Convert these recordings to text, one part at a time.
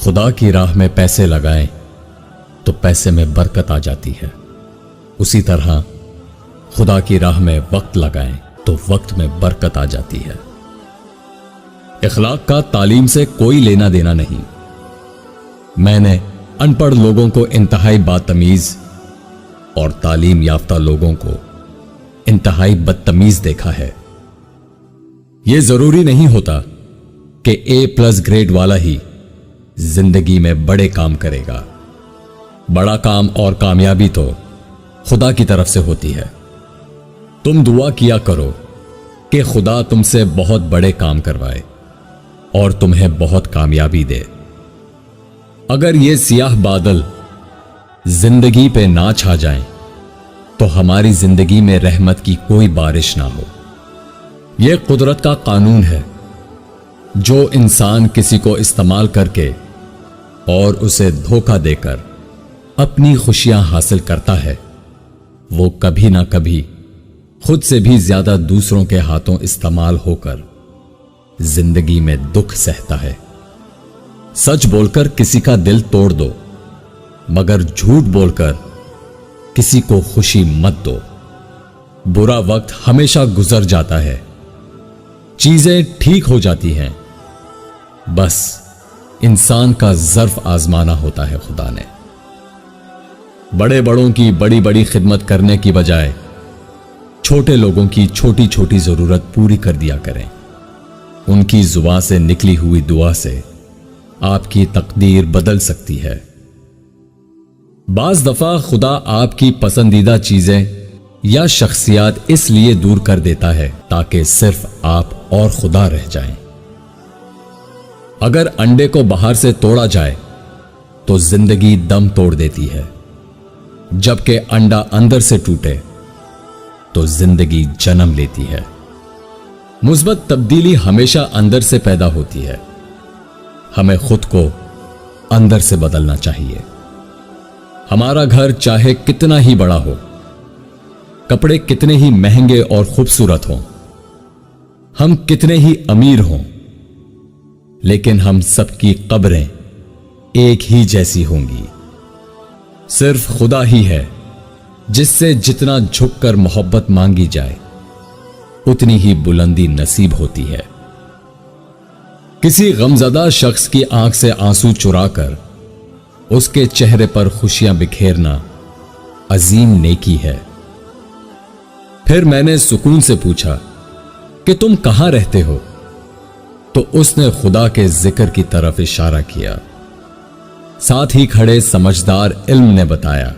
خدا کی راہ میں پیسے لگائیں تو پیسے میں برکت آ جاتی ہے، اسی طرح خدا کی راہ میں وقت لگائیں تو وقت میں برکت آ جاتی ہے۔ اخلاق کا تعلیم سے کوئی لینا دینا نہیں۔ میں نے ان پڑھ لوگوں کو انتہائی بدتمیز اور تعلیم یافتہ لوگوں کو انتہائی بدتمیز دیکھا ہے۔ یہ ضروری نہیں ہوتا کہ A+ گریڈ والا ہی زندگی میں بڑے کام کرے گا۔ بڑا کام اور کامیابی تو خدا کی طرف سے ہوتی ہے۔ تم دعا کیا کرو کہ خدا تم سے بہت بڑے کام کروائے اور تمہیں بہت کامیابی دے۔ اگر یہ سیاہ بادل زندگی پہ نہ چھا جائیں تو ہماری زندگی میں رحمت کی کوئی بارش نہ ہو۔ یہ قدرت کا قانون ہے۔ جو انسان کسی کو استعمال کر کے اور اسے دھوکہ دے کر اپنی خوشیاں حاصل کرتا ہے، وہ کبھی نہ کبھی خود سے بھی زیادہ دوسروں کے ہاتھوں استعمال ہو کر زندگی میں دکھ سہتا ہے۔ سچ بول کر کسی کا دل توڑ دو، مگر جھوٹ بول کر کسی کو خوشی مت دو۔ برا وقت ہمیشہ گزر جاتا ہے، چیزیں ٹھیک ہو جاتی ہیں، بس انسان کا ظرف آزمانا ہوتا ہے خدا نے۔ بڑے بڑوں کی بڑی بڑی خدمت کرنے کی بجائے چھوٹے لوگوں کی چھوٹی چھوٹی ضرورت پوری کر دیا کریں۔ ان کی زبان سے نکلی ہوئی دعا سے آپ کی تقدیر بدل سکتی ہے۔ بعض دفعہ خدا آپ کی پسندیدہ چیزیں یا شخصیات اس لیے دور کر دیتا ہے تاکہ صرف آپ اور خدا رہ جائیں۔ اگر انڈے کو باہر سے توڑا جائے تو زندگی دم توڑ دیتی ہے، جبکہ انڈا اندر سے ٹوٹے تو زندگی جنم لیتی ہے۔ مثبت تبدیلی ہمیشہ اندر سے پیدا ہوتی ہے۔ ہمیں خود کو اندر سے بدلنا چاہیے۔ ہمارا گھر چاہے کتنا ہی بڑا ہو، کپڑے کتنے ہی مہنگے اور خوبصورت ہوں، ہم کتنے ہی امیر ہوں، لیکن ہم سب کی قبریں ایک ہی جیسی ہوں گی۔ صرف خدا ہی ہے جس سے جتنا جھک کر محبت مانگی جائے اتنی ہی بلندی نصیب ہوتی ہے۔ کسی غمزدہ شخص کی آنکھ سے آنسو چرا کر اس کے چہرے پر خوشیاں بکھیرنا عظیم نیکی ہے۔ پھر میں نے سکون سے پوچھا کہ تم کہاں رہتے ہو؟ تو اس نے خدا کے ذکر کی طرف اشارہ کیا۔ ساتھ ہی کھڑے سمجھدار علم نے بتایا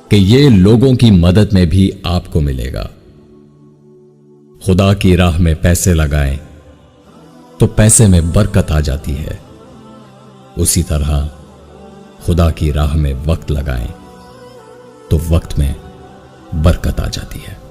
کہ یہ لوگوں کی مدد میں بھی آپ کو ملے گا۔ خدا کی راہ میں پیسے لگائیں تو پیسے میں برکت آ جاتی ہے، اسی طرح خدا کی راہ میں وقت لگائیں تو وقت میں برکت آ جاتی ہے۔